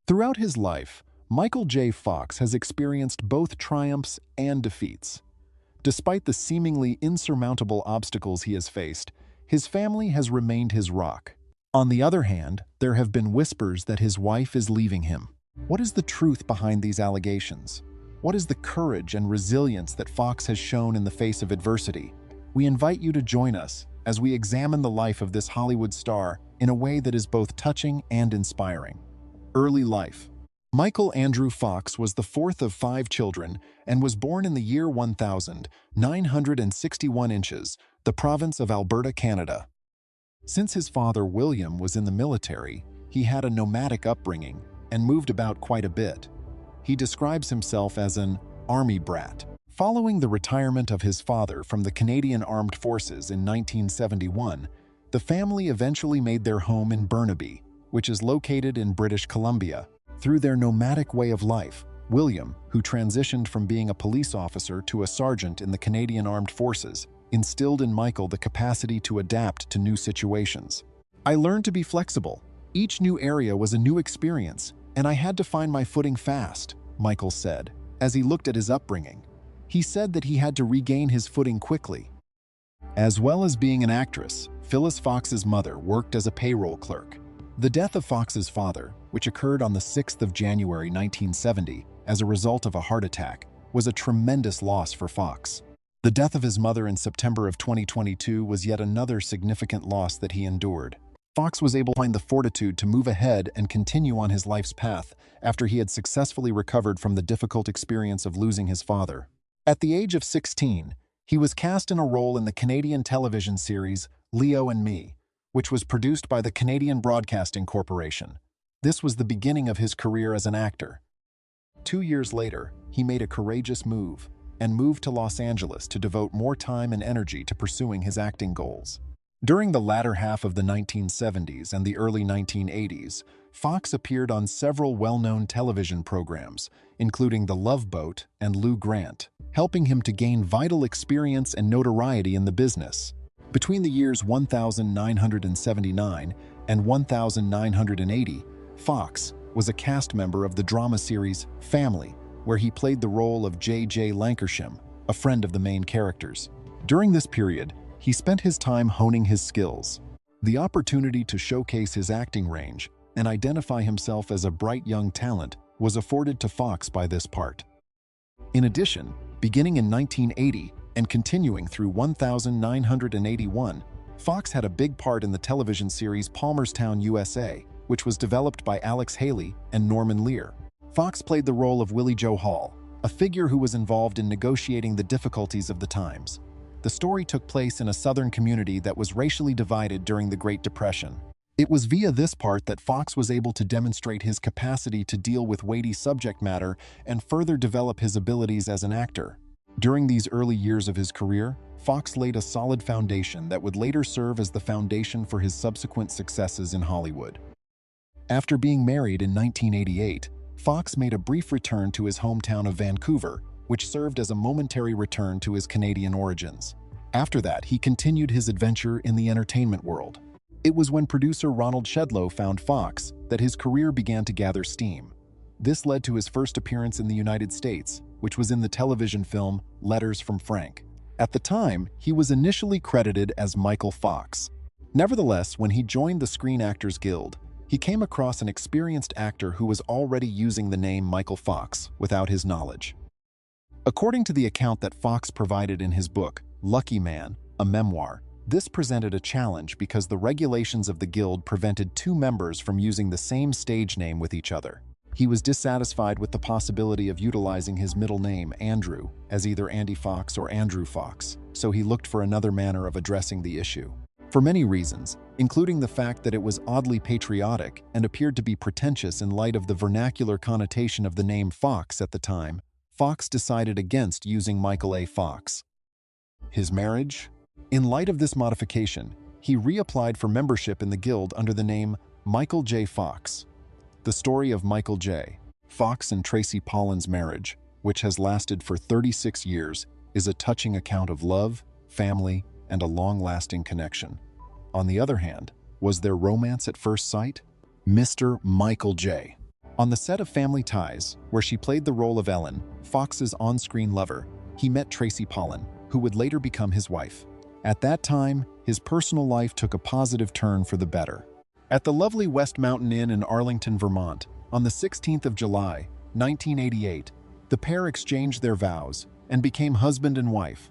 Throughout his life, Michael J. Fox has experienced both triumphs and defeats. Despite the seemingly insurmountable obstacles he has faced, his family has remained his rock. On the other hand, there have been whispers that his wife is leaving him. What is the truth behind these allegations? What is the courage and resilience that Fox has shown in the face of adversity? We invite you to join us as we examine the life of this Hollywood star in a way that is both touching and inspiring. Early life. Michael Andrew Fox was the fourth of 5 children and was born in the year 1961 inches, the province of Alberta, Canada. Since his father William was in the military, he had a nomadic upbringing and moved about quite a bit. He describes himself as an army brat. Following the retirement of his father from the Canadian Armed Forces in 1971, the family eventually made their home in Burnaby, which is located in British Columbia. Through their nomadic way of life, William, who transitioned from being a police officer to a sergeant in the Canadian Armed Forces, instilled in Michael the capacity to adapt to new situations. "I learned to be flexible. Each new area was a new experience, and I had to find my footing fast," Michael said, as he looked at his upbringing. He said that he had to regain his footing quickly. As well as being an actress, Phyllis Fox's mother worked as a payroll clerk. The death of Fox's father, which occurred on the 6th of January 1970 as a result of a heart attack, was a tremendous loss for Fox. The death of his mother in September of 2022 was yet another significant loss that he endured. Fox was able to find the fortitude to move ahead and continue on his life's path after he had successfully recovered from the difficult experience of losing his father. At the age of 16, he was cast in a role in the Canadian television series Leo and Me, which was produced by the Canadian Broadcasting Corporation. This was the beginning of his career as an actor. 2 years later, he made a courageous move and moved to Los Angeles to devote more time and energy to pursuing his acting goals. During the latter half of the 1970s and the early 1980s, Fox appeared on several well-known television programs, including The Love Boat and Lou Grant, helping him to gain vital experience and notoriety in the business. Between the years 1979 and 1980, Fox was a cast member of the drama series Family, where he played the role of J.J. Lancashire, a friend of the main characters. During this period, he spent his time honing his skills. The opportunity to showcase his acting range and identify himself as a bright young talent was afforded to Fox by this part. In addition, beginning in 1980 and continuing through 1981, Fox had a big part in the television series Palmerstown, USA, which was developed by Alex Haley and Norman Lear. Fox played the role of Willie Joe Hall, a figure who was involved in negotiating the difficulties of the times. The story took place in a southern community that was racially divided during the Great Depression. It was via this part that Fox was able to demonstrate his capacity to deal with weighty subject matter and further develop his abilities as an actor. During these early years of his career, Fox laid a solid foundation that would later serve as the foundation for his subsequent successes in Hollywood. After being married in 1988, Fox made a brief return to his hometown of Vancouver, which served as a momentary return to his Canadian origins. After that, he continued his adventure in the entertainment world. It was when producer Ronald Shedlow found Fox that his career began to gather steam. This led to his first appearance in the United States, which was in the television film Letters from Frank. At the time, he was initially credited as Michael Fox. Nevertheless, when he joined the Screen Actors Guild, he came across an experienced actor who was already using the name Michael Fox without his knowledge. According to the account that Fox provided in his book, Lucky Man, a memoir, this presented a challenge because the regulations of the guild prevented 2 members from using the same stage name with each other. He was dissatisfied with the possibility of utilizing his middle name, Andrew, as either Andy Fox or Andrew Fox, so he looked for another manner of addressing the issue. For many reasons, including the fact that it was oddly patriotic and appeared to be pretentious in light of the vernacular connotation of the name Fox at the time, Fox decided against using Michael A. Fox. His marriage? In light of this modification, he reapplied for membership in the guild under the name Michael J. Fox. The story of Michael J. Fox and Tracy Pollan's marriage, which has lasted for 36 years, is a touching account of love, family, and a long-lasting connection. On the other hand, was there romance at first sight? Mr. Michael J. On the set of Family Ties, where she played the role of Ellen, Fox's on-screen lover, he met Tracy Pollan, who would later become his wife. At that time, his personal life took a positive turn for the better. At the lovely West Mountain Inn in Arlington, Vermont, on the 16th of July, 1988, the pair exchanged their vows and became husband and wife.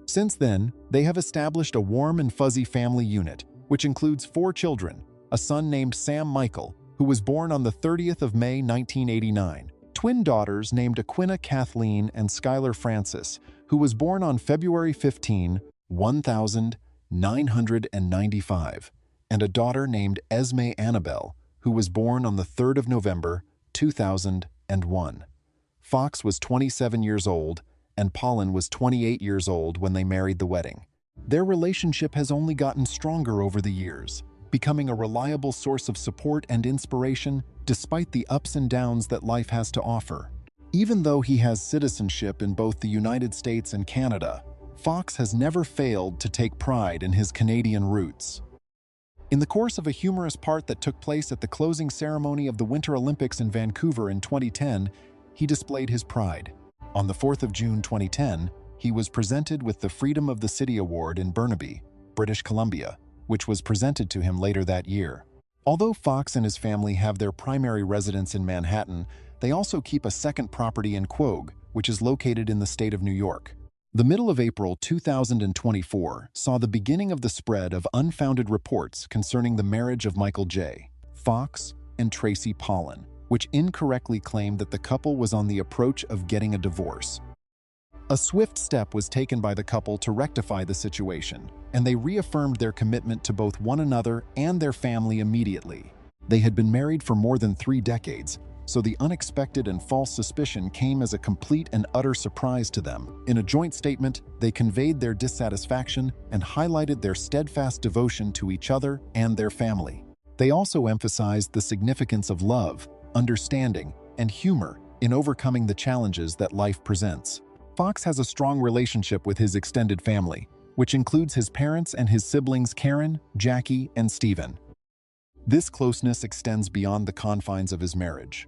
Since then, they have established a warm and fuzzy family unit, which includes 4 children, a son named Sam Michael, who was born on the 30th of May 1989, twin daughters named Aquina Kathleen and Skylar Francis, who was born on February 15, 1995, and a daughter named Esme Annabelle, who was born on the 3rd of November, 2001. Fox was 27 years old, and Pollan was 28 years old when they married the wedding. Their relationship has only gotten stronger over the years, becoming a reliable source of support and inspiration despite the ups and downs that life has to offer. Even though he has citizenship in both the United States and Canada, Fox has never failed to take pride in his Canadian roots. In the course of a humorous part that took place at the closing ceremony of the Winter Olympics in Vancouver in 2010, he displayed his pride. On the 4th of June 2010, he was presented with the Freedom of the City Award in Burnaby, British Columbia, which was presented to him later that year. Although Fox and his family have their primary residence in Manhattan, they also keep a second property in Quogue, which is located in the state of New York. The middle of April 2024 saw the beginning of the spread of unfounded reports concerning the marriage of Michael J. Fox and Tracy Pollan, which incorrectly claimed that the couple was on the approach of getting a divorce. A swift step was taken by the couple to rectify the situation, and they reaffirmed their commitment to both one another and their family immediately. They had been married for more than 3 decades, so the unexpected and false suspicion came as a complete and utter surprise to them. In a joint statement, they conveyed their dissatisfaction and highlighted their steadfast devotion to each other and their family. They also emphasized the significance of love, understanding, and humor in overcoming the challenges that life presents. Fox has a strong relationship with his extended family, which includes his parents and his siblings Karen, Jackie, and Stephen. This closeness extends beyond the confines of his marriage.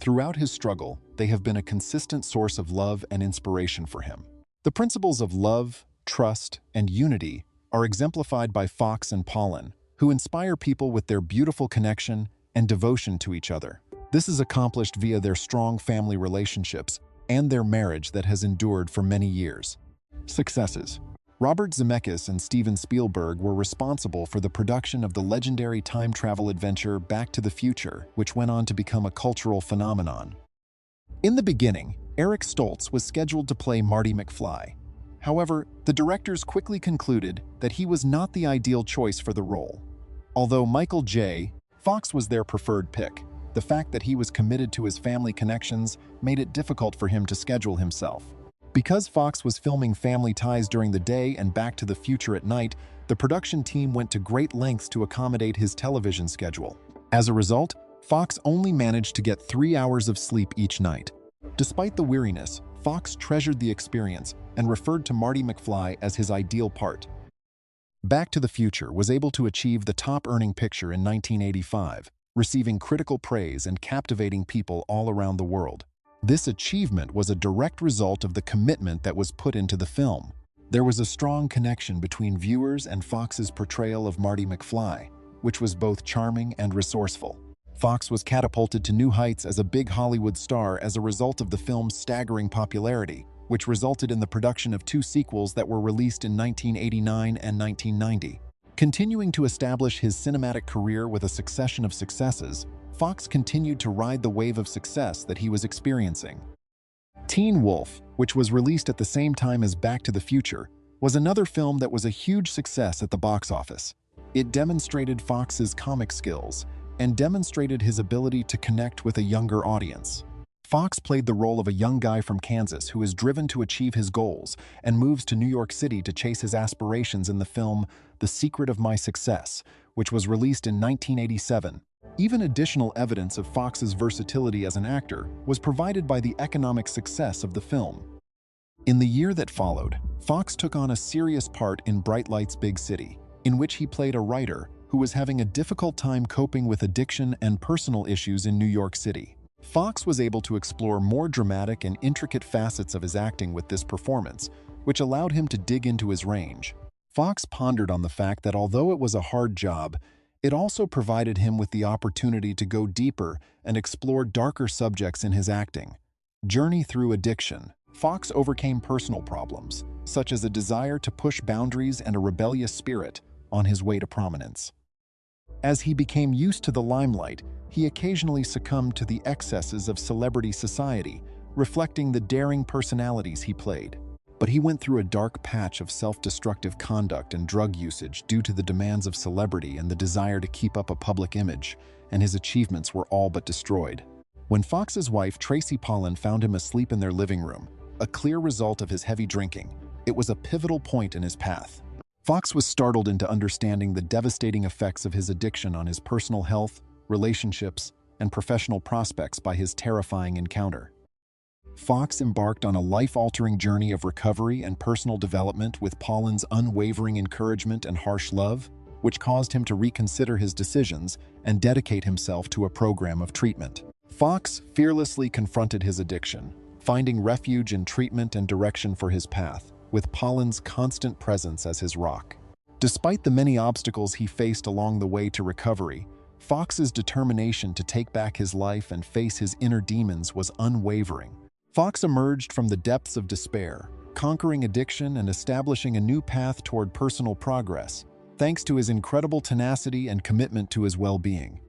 Throughout his struggle, they have been a consistent source of love and inspiration for him. The principles of love, trust, and unity are exemplified by Fox and Pollan, who inspire people with their beautiful connection and devotion to each other. This is accomplished via their strong family relationships and their marriage that has endured for many years. Successes. Robert Zemeckis and Steven Spielberg were responsible for the production of the legendary time travel adventure Back to the Future, which went on to become a cultural phenomenon. In the beginning, Eric Stoltz was scheduled to play Marty McFly. However, the directors quickly concluded that he was not the ideal choice for the role. Although Michael J. Fox was their preferred pick, the fact that he was committed to his family connections made it difficult for him to schedule himself. Because Fox was filming Family Ties during the day and Back to the Future at night, the production team went to great lengths to accommodate his television schedule. As a result, Fox only managed to get 3 hours of sleep each night. Despite the weariness, Fox treasured the experience and referred to Marty McFly as his ideal part. Back to the Future was able to achieve the top-earning picture in 1985, receiving critical praise and captivating people all around the world. This achievement was a direct result of the commitment that was put into the film. There was a strong connection between viewers and Fox's portrayal of Marty McFly, which was both charming and resourceful. Fox was catapulted to new heights as a big Hollywood star as a result of the film's staggering popularity, which resulted in the production of 2 sequels that were released in 1989 and 1990. Continuing to establish his cinematic career with a succession of successes, Fox continued to ride the wave of success that he was experiencing. Teen Wolf, which was released at the same time as Back to the Future, was another film that was a huge success at the box office. It demonstrated Fox's comic skills and demonstrated his ability to connect with a younger audience. Fox played the role of a young guy from Kansas who is driven to achieve his goals and moves to New York City to chase his aspirations in the film The Secret of My Success, which was released in 1987. Even additional evidence of Fox's versatility as an actor was provided by the economic success of the film. In the year that followed, Fox took on a serious part in Bright Light's Big City, in which he played a writer who who was having a difficult time coping with addiction and personal issues in New York City. Fox was able to explore more dramatic and intricate facets of his acting with this performance, which allowed him to dig into his range. Fox pondered on the fact that although it was a hard job, it also provided him with the opportunity to go deeper and explore darker subjects in his acting. Journey through addiction. Fox overcame personal problems, such as a desire to push boundaries and a rebellious spirit, on his way to prominence. As he became used to the limelight, he occasionally succumbed to the excesses of celebrity society, reflecting the daring personalities he played. But he went through a dark patch of self-destructive conduct and drug usage due to the demands of celebrity and the desire to keep up a public image, and his achievements were all but destroyed. When Fox's wife, Tracy Pollan, found him asleep in their living room, a clear result of his heavy drinking, it was a pivotal point in his path. Fox was startled into understanding the devastating effects of his addiction on his personal health, relationships, and professional prospects by his terrifying encounter. Fox embarked on a life-altering journey of recovery and personal development with Pollan's unwavering encouragement and harsh love, which caused him to reconsider his decisions and dedicate himself to a program of treatment. Fox fearlessly confronted his addiction, finding refuge in treatment and direction for his path, with Pollan's constant presence as his rock. Despite the many obstacles he faced along the way to recovery, Fox's determination to take back his life and face his inner demons was unwavering. Fox emerged from the depths of despair, conquering addiction and establishing a new path toward personal progress, thanks to his incredible tenacity and commitment to his well-being.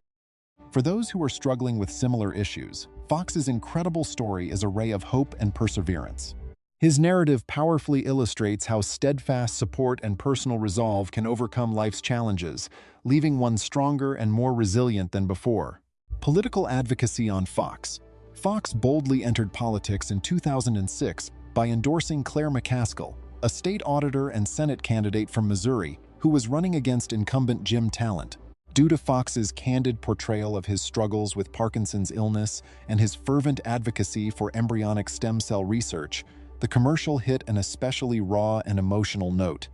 For those who are struggling with similar issues, Fox's incredible story is a ray of hope and perseverance. His narrative powerfully illustrates how steadfast support and personal resolve can overcome life's challenges, leaving one stronger and more resilient than before. Political advocacy on Fox. Fox boldly entered politics in 2006 by endorsing Claire McCaskill, a state auditor and Senate candidate from Missouri who was running against incumbent Jim Talent. Due to Fox's candid portrayal of his struggles with Parkinson's illness and his fervent advocacy for embryonic stem cell research, the commercial hit an especially raw and emotional note.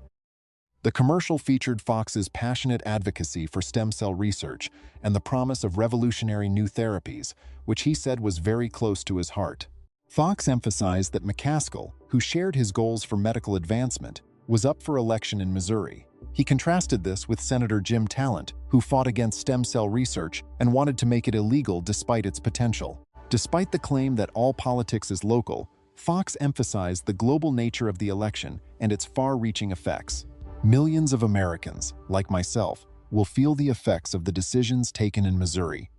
The commercial featured Fox's passionate advocacy for stem cell research and the promise of revolutionary new therapies, which he said was very close to his heart. Fox emphasized that McCaskill, who shared his goals for medical advancement, was up for election in Missouri. He contrasted this with Senator Jim Talent, who fought against stem cell research and wanted to make it illegal despite its potential. Despite the claim that all politics is local, Fox emphasized the global nature of the election and its far-reaching effects. Millions of Americans, like myself, will feel the effects of the decisions taken in Missouri.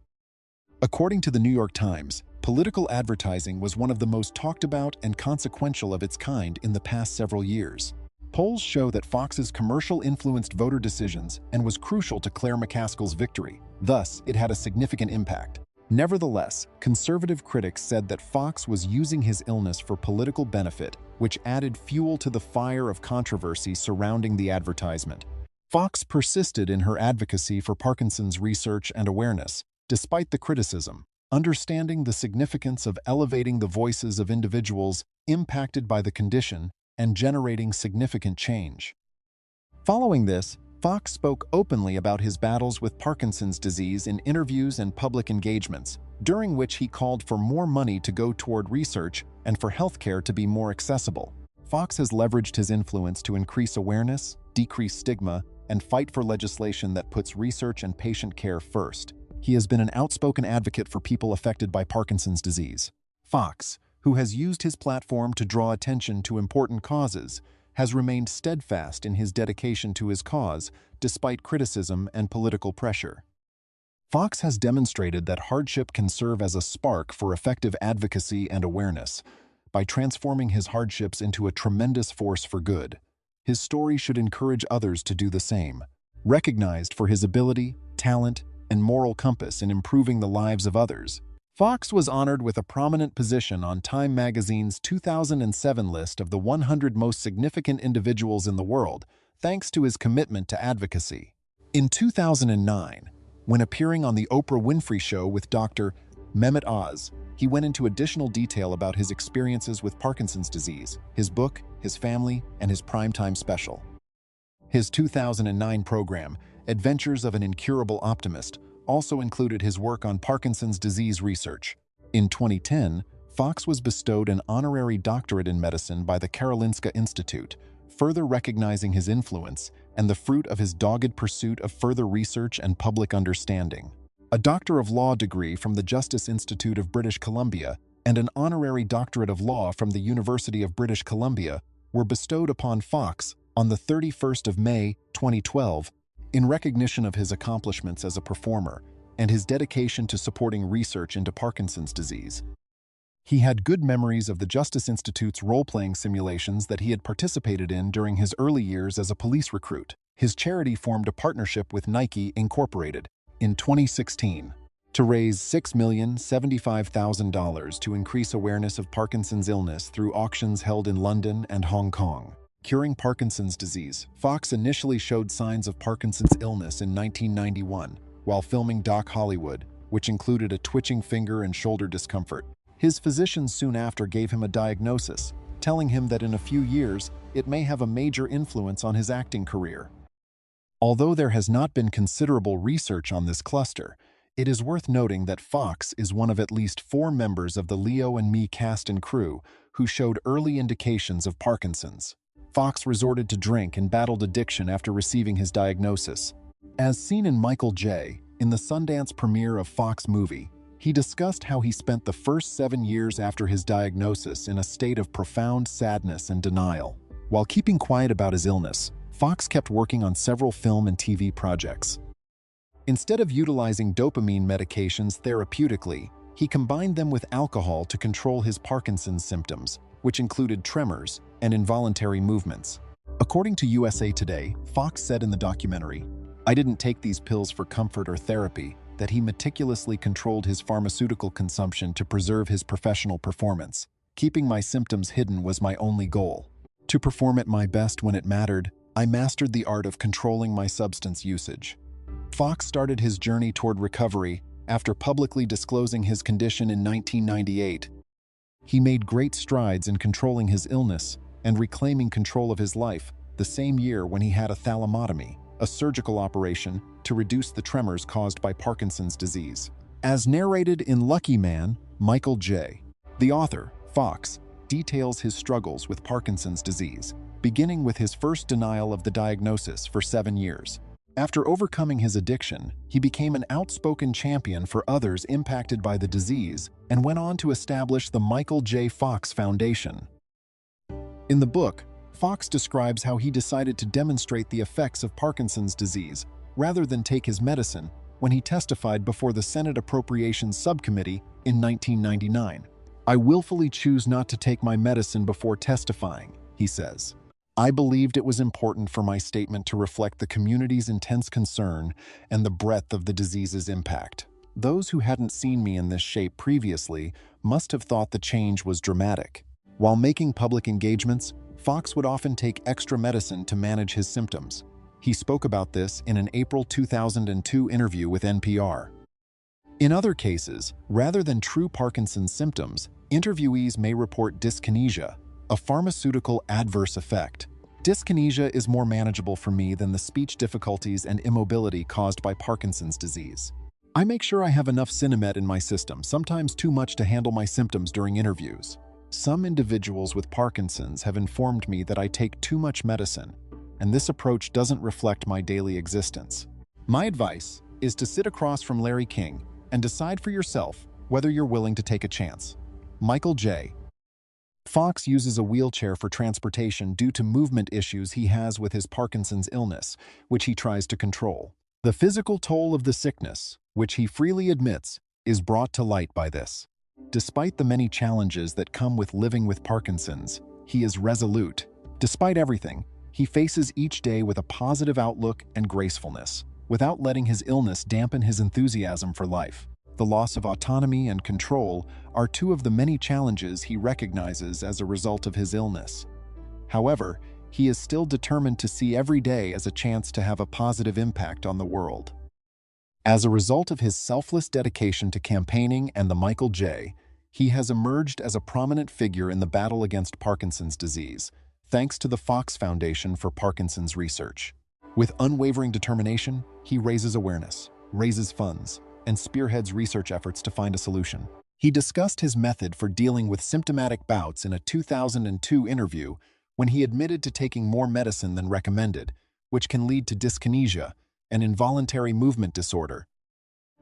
According to the New York Times, political advertising was one of the most talked about and consequential of its kind in the past several years. Polls show that Fox's commercial influenced voter decisions and was crucial to Claire McCaskill's victory. Thus, it had a significant impact. Nevertheless, conservative critics said that Fox was using his illness for political benefit, which added fuel to the fire of controversy surrounding the advertisement. Fox persisted in her advocacy for Parkinson's research and awareness, despite the criticism, understanding the significance of elevating the voices of individuals impacted by the condition and generating significant change. Following this, Fox spoke openly about his battles with Parkinson's disease in interviews and public engagements, during which he called for more money to go toward research and for healthcare to be more accessible. Fox has leveraged his influence to increase awareness, decrease stigma, and fight for legislation that puts research and patient care first. He has been an outspoken advocate for people affected by Parkinson's disease. Fox, who has used his platform to draw attention to important causes, has remained steadfast in his dedication to his cause despite criticism and political pressure. Fox has demonstrated that hardship can serve as a spark for effective advocacy and awareness by transforming his hardships into a tremendous force for good. His story should encourage others to do the same. Recognized for his ability, talent, and moral compass in improving the lives of others, Fox was honored with a prominent position on Time magazine's 2007 list of the 100 most significant individuals in the world, thanks to his commitment to advocacy. In 2009, when appearing on The Oprah Winfrey Show with Dr. Mehmet Oz, he went into additional detail about his experiences with Parkinson's disease, his book, his family, and his primetime special. His 2009 program, Adventures of an Incurable Optimist also included his work on Parkinson's disease research. In 2010, Fox was bestowed an honorary doctorate in medicine by the Karolinska Institute, further recognizing his influence and the fruit of his dogged pursuit of further research and public understanding. A Doctor of Law degree from the Justice Institute of British Columbia and an honorary doctorate of law from the University of British Columbia were bestowed upon Fox on the 31st of May, 2012, in recognition of his accomplishments as a performer and his dedication to supporting research into Parkinson's disease. He had good memories of the Justice Institute's role-playing simulations that he had participated in during his early years as a police recruit. His charity formed a partnership with Nike Incorporated in 2016 to raise $6,075,000 to increase awareness of Parkinson's illness through auctions held in London and Hong Kong. Curing Parkinson's disease. Fox initially showed signs of Parkinson's illness in 1991 while filming Doc Hollywood, which included a twitching finger and shoulder discomfort. His physicians soon after gave him a diagnosis, telling him that in a few years it may have a major influence on his acting career. Although there has not been considerable research on this cluster, it is worth noting that Fox is one of at least 4 members of the Leo and Me cast and crew who showed early indications of Parkinson's. Fox resorted to drink and battled addiction after receiving his diagnosis. As seen in Michael J. in the Sundance premiere of Fox movie, he discussed how he spent the first 7 years after his diagnosis in a state of profound sadness and denial. While keeping quiet about his illness, Fox kept working on several film and TV projects. Instead of utilizing dopamine medications therapeutically, he combined them with alcohol to control his Parkinson's symptoms, which included tremors and involuntary movements. According to USA Today, Fox said in the documentary, "I didn't take these pills for comfort or therapy," that he meticulously controlled his pharmaceutical consumption to preserve his professional performance. "Keeping my symptoms hidden was my only goal. To perform at my best when it mattered, I mastered the art of controlling my substance usage." Fox started his journey toward recovery after publicly disclosing his condition in 1998. He made great strides in controlling his illness and reclaiming control of his life the same year when he had a thalamotomy, a surgical operation to reduce the tremors caused by Parkinson's disease. As narrated in Lucky Man, Michael J. The author, Fox, details his struggles with Parkinson's disease, beginning with his first denial of the diagnosis for 7 years. After overcoming his addiction, he became an outspoken champion for others impacted by the disease and went on to establish the Michael J. Fox Foundation. In the book, Fox describes how he decided to demonstrate the effects of Parkinson's disease rather than take his medicine when he testified before the Senate Appropriations Subcommittee in 1999. "I willfully choose not to take my medicine before testifying," he says. "I believed it was important for my statement to reflect the community's intense concern and the breadth of the disease's impact. Those who hadn't seen me in this shape previously must have thought the change was dramatic." While making public engagements, Fox would often take extra medicine to manage his symptoms. He spoke about this in an April 2002 interview with NPR. In other cases, rather than true Parkinson's symptoms, interviewees may report dyskinesia, a pharmaceutical adverse effect. "Dyskinesia is more manageable for me than the speech difficulties and immobility caused by Parkinson's disease. I make sure I have enough Sinemet in my system, sometimes too much to handle my symptoms during interviews. Some individuals with Parkinson's have informed me that I take too much medicine, and this approach doesn't reflect my daily existence. My advice is to sit across from Larry King and decide for yourself whether you're willing to take a chance." Michael J. Fox uses a wheelchair for transportation due to movement issues he has with his Parkinson's illness, which he tries to control. The physical toll of the sickness, which he freely admits, is brought to light by this. Despite the many challenges that come with living with Parkinson's, he is resolute. Despite everything, he faces each day with a positive outlook and gracefulness, without letting his illness dampen his enthusiasm for life. The loss of autonomy and control are 2 of the many challenges he recognizes as a result of his illness. However, he is still determined to see every day as a chance to have a positive impact on the world. As a result of his selfless dedication to campaigning and the Michael J., he has emerged as a prominent figure in the battle against Parkinson's disease, thanks to the Fox Foundation for Parkinson's Research. With unwavering determination, he raises awareness, raises funds, and spearheads research efforts to find a solution. He discussed his method for dealing with symptomatic bouts in a 2002 interview when he admitted to taking more medicine than recommended, which can lead to dyskinesia, an involuntary movement disorder.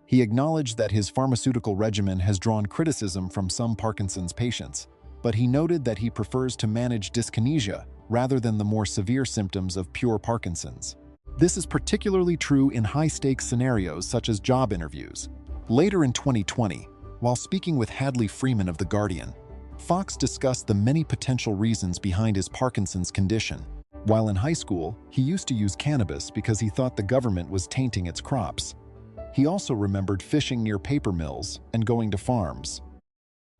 He acknowledged that his pharmaceutical regimen has drawn criticism from some Parkinson's patients, but he noted that he prefers to manage dyskinesia rather than the more severe symptoms of pure Parkinson's. This is particularly true in high-stakes scenarios such as job interviews. Later in 2020, while speaking with Hadley Freeman of The Guardian, Fox discussed the many potential reasons behind his Parkinson's condition. While in high school, he used to use cannabis because he thought the government was tainting its crops. He also remembered fishing near paper mills and going to farms.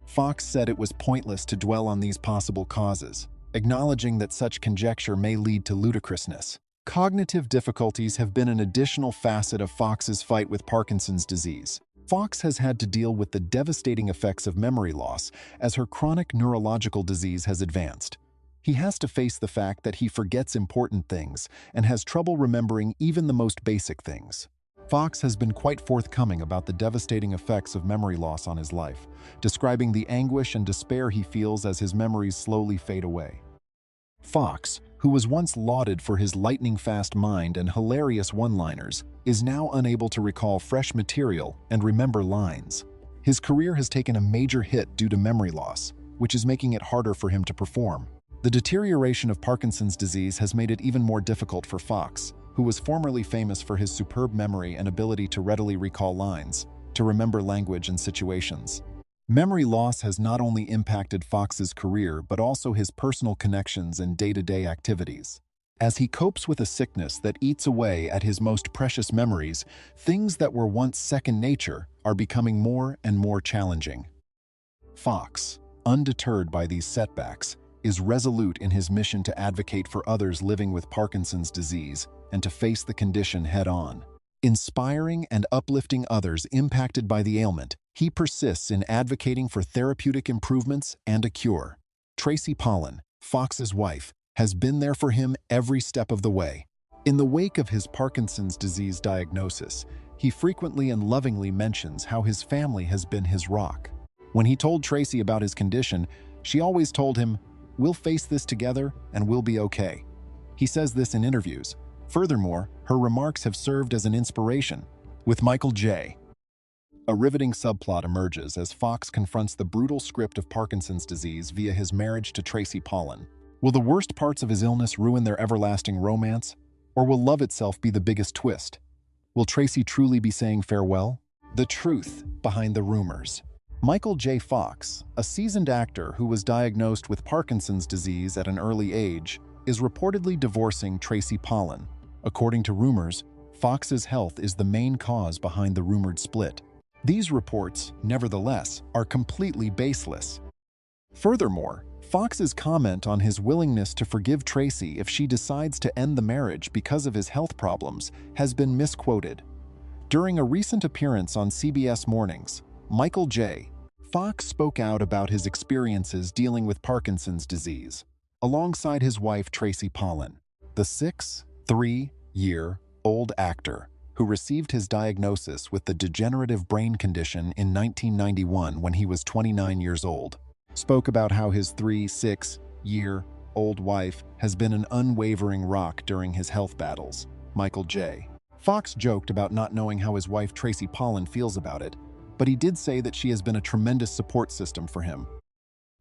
Fox said it was pointless to dwell on these possible causes, acknowledging that such conjecture may lead to ludicrousness. Cognitive difficulties have been an additional facet of Fox's fight with Parkinson's disease. Fox has had to deal with the devastating effects of memory loss as her chronic neurological disease has advanced. He has to face the fact that he forgets important things and has trouble remembering even the most basic things. Fox has been quite forthcoming about the devastating effects of memory loss on his life, describing the anguish and despair he feels as his memories slowly fade away. Fox, who was once lauded for his lightning-fast mind and hilarious one-liners, is now unable to recall fresh material and remember lines. His career has taken a major hit due to memory loss, which is making it harder for him to perform. The deterioration of Parkinson's disease has made it even more difficult for Fox, who was formerly famous for his superb memory and ability to readily recall lines, to remember language and situations. Memory loss has not only impacted Fox's career but also his personal connections and day-to-day activities. As he copes with a sickness that eats away at his most precious memories, things that were once second nature are becoming more and more challenging. Fox, undeterred by these setbacks, is resolute in his mission to advocate for others living with Parkinson's disease and to face the condition head-on. Inspiring and uplifting others impacted by the ailment, he persists in advocating for therapeutic improvements and a cure. Tracy Pollan, Fox's wife, has been there for him every step of the way. In the wake of his Parkinson's disease diagnosis, he frequently and lovingly mentions how his family has been his rock. When he told Tracy about his condition, she always told him, "We'll face this together and we'll be okay." He says this in interviews. Furthermore, her remarks have served as an inspiration. With Michael J., a riveting subplot emerges as Fox confronts the brutal script of Parkinson's disease via his marriage to Tracy Pollan. Will the worst parts of his illness ruin their everlasting romance? Or will love itself be the biggest twist? Will Tracy truly be saying farewell? The truth behind the rumors. Michael J. Fox, a seasoned actor who was diagnosed with Parkinson's disease at an early age, is reportedly divorcing Tracy Pollan. According to rumors, Fox's health is the main cause behind the rumored split. These reports, nevertheless, are completely baseless. Furthermore, Fox's comment on his willingness to forgive Tracy if she decides to end the marriage because of his health problems has been misquoted. During a recent appearance on CBS Mornings, Michael J. Fox spoke out about his experiences dealing with Parkinson's disease, alongside his wife Tracy Pollan, the 63-year-old actor who received his diagnosis with the degenerative brain condition in 1991 when he was 29 years old, spoke about how his 6-year-old wife has been an unwavering rock during his health battles. Michael J. Fox joked about not knowing how his wife Tracy Pollan feels about it, but he did say that she has been a tremendous support system for him.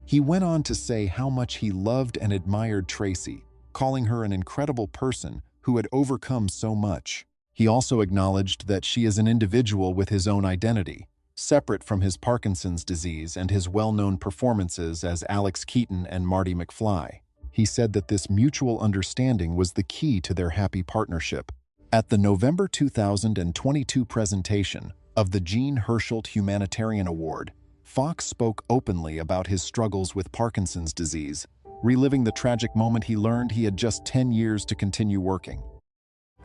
He went on to say how much he loved and admired Tracy, calling her an incredible person who had overcome so much. He also acknowledged that she is an individual with his own identity, separate from his Parkinson's disease and his well-known performances as Alex Keaton and Marty McFly. He said that this mutual understanding was the key to their happy partnership. At the November 2022 presentation of the Jean Hersholt Humanitarian Award, Fox spoke openly about his struggles with Parkinson's disease, reliving the tragic moment he learned he had just 10 years to continue working.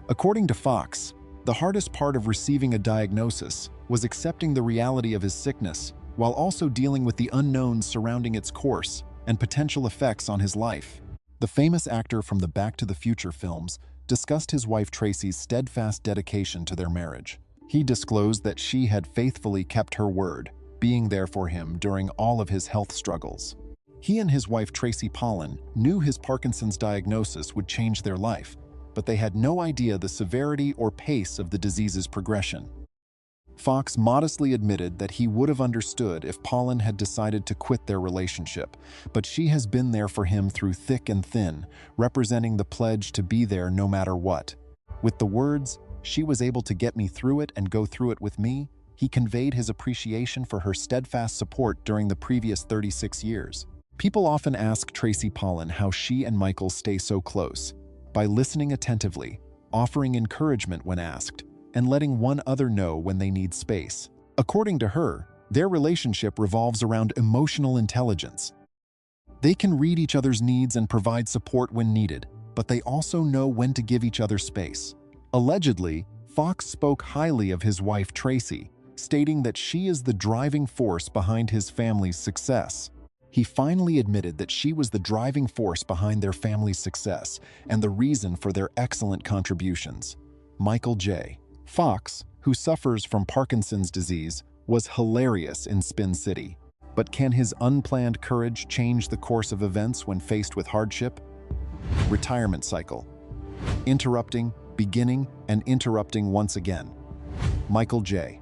According to Fox, the hardest part of receiving a diagnosis was accepting the reality of his sickness, while also dealing with the unknowns surrounding its course and potential effects on his life. The famous actor from the Back to the Future films discussed his wife Tracy's steadfast dedication to their marriage. He disclosed that she had faithfully kept her word, being there for him during all of his health struggles. He and his wife Tracy Pollan knew his Parkinson's diagnosis would change their life, but they had no idea the severity or pace of the disease's progression. Fox modestly admitted that he would have understood if Pollan had decided to quit their relationship, but she has been there for him through thick and thin, representing the pledge to be there no matter what. With the words, "She was able to get me through it and go through it with me," he conveyed his appreciation for her steadfast support during the previous 36 years. People often ask Tracy Pollan how she and Michael stay so close. By listening attentively, offering encouragement when asked, and letting one other know when they need space. According to her, their relationship revolves around emotional intelligence. They can read each other's needs and provide support when needed, but they also know when to give each other space. Allegedly, Fox spoke highly of his wife Tracy, stating that she is the driving force behind his family's success. He finally admitted that she was the driving force behind their family's success and the reason for their excellent contributions. Michael J. Fox, who suffers from Parkinson's disease, was hilarious in Spin City. But can his unplanned courage change the course of events when faced with hardship? Retirement cycle. Interrupting, beginning, and interrupting once again. Michael J.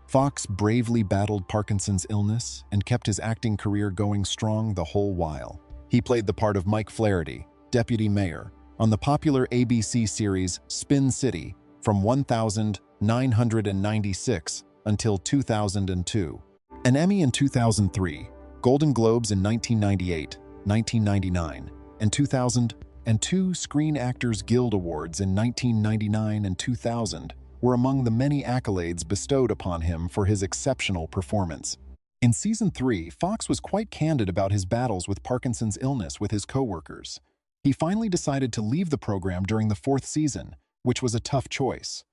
Fox bravely battled Parkinson's illness and kept his acting career going strong the whole while. He played the part of Mike Flaherty, deputy mayor, on the popular ABC series Spin City from 1996 until 2002. An Emmy in 2003, Golden Globes in 1998, 1999, and 2000, and two Screen Actors Guild Awards in 1999 and 2000 were among the many accolades bestowed upon him for his exceptional performance. In Season 3, Fox was quite candid about his battles with Parkinson's illness with his co-workers. He finally decided to leave the program during the 4th season, which was a tough choice.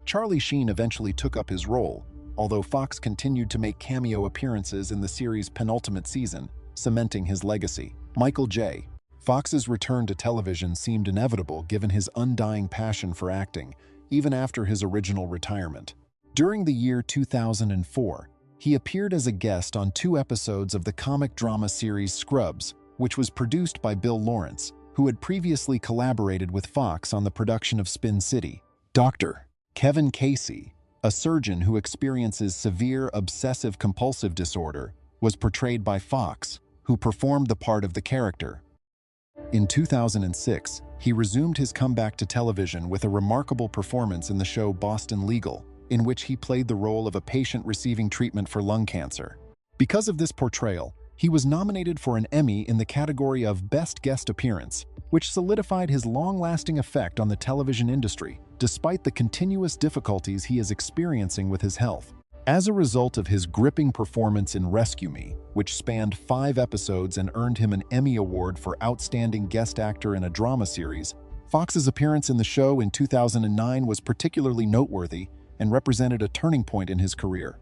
Charlie Sheen eventually took up his role, although Fox continued to make cameo appearances in the series' penultimate season, cementing his legacy. Michael J. Fox's return to television seemed inevitable given his undying passion for acting, even after his original retirement. During the year 2004, he appeared as a guest on 2 episodes of the comic drama series Scrubs, which was produced by Bill Lawrence, who had previously collaborated with Fox on the production of Spin City. Dr. Kevin Casey, a surgeon who experiences severe obsessive-compulsive disorder, was portrayed by Fox, who performed the part of the character. In 2006, he resumed his comeback to television with a remarkable performance in the show Boston Legal, in which he played the role of a patient receiving treatment for lung cancer. Because of this portrayal, he was nominated for an Emmy in the category of Best Guest Appearance, which solidified his long-lasting effect on the television industry, despite the continuous difficulties he is experiencing with his health. As a result of his gripping performance in Rescue Me, which spanned 5 episodes and earned him an Emmy Award for Outstanding Guest Actor in a Drama Series, Fox's appearance in the show in 2009 was particularly noteworthy and represented a turning point in his career.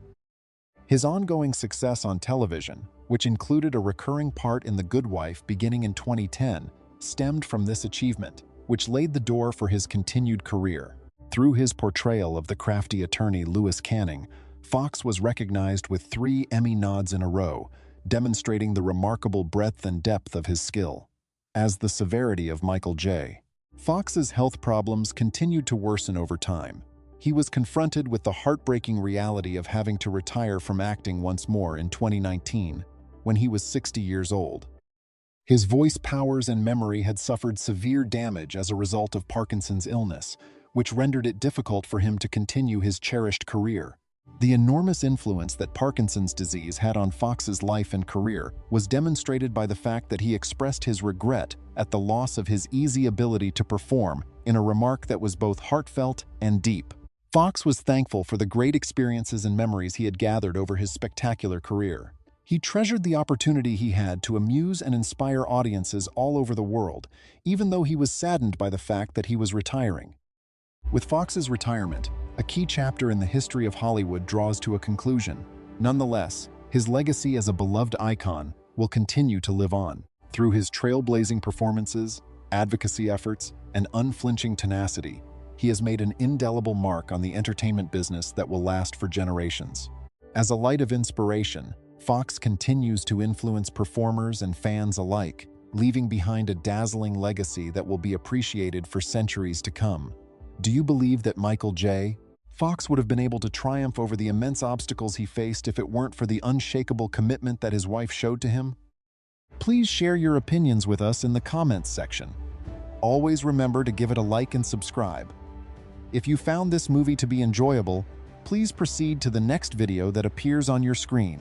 His ongoing success on television, which included a recurring part in The Good Wife beginning in 2010, stemmed from this achievement, which laid the door for his continued career. Through his portrayal of the crafty attorney Lewis Canning, Fox was recognized with 3 Emmy nods in a row, demonstrating the remarkable breadth and depth of his skill. As the severity of Michael J. Fox's health problems continued to worsen over time. He was confronted with the heartbreaking reality of having to retire from acting once more in 2019, when he was 60 years old. His voice powers and memory had suffered severe damage as a result of Parkinson's illness, which rendered it difficult for him to continue his cherished career. The enormous influence that Parkinson's disease had on Fox's life and career was demonstrated by the fact that he expressed his regret at the loss of his easy ability to perform in a remark that was both heartfelt and deep. Fox was thankful for the great experiences and memories he had gathered over his spectacular career. He treasured the opportunity he had to amuse and inspire audiences all over the world, even though he was saddened by the fact that he was retiring. With Fox's retirement, a key chapter in the history of Hollywood draws to a conclusion. Nonetheless, his legacy as a beloved icon will continue to live on. Through his trailblazing performances, advocacy efforts, and unflinching tenacity, he has made an indelible mark on the entertainment business that will last for generations. As a light of inspiration, Fox continues to influence performers and fans alike, leaving behind a dazzling legacy that will be appreciated for centuries to come. Do you believe that Michael J. Fox would have been able to triumph over the immense obstacles he faced if it weren't for the unshakable commitment that his wife showed to him? Please share your opinions with us in the comments section. Always remember to give it a like and subscribe. If you found this movie to be enjoyable, please proceed to the next video that appears on your screen.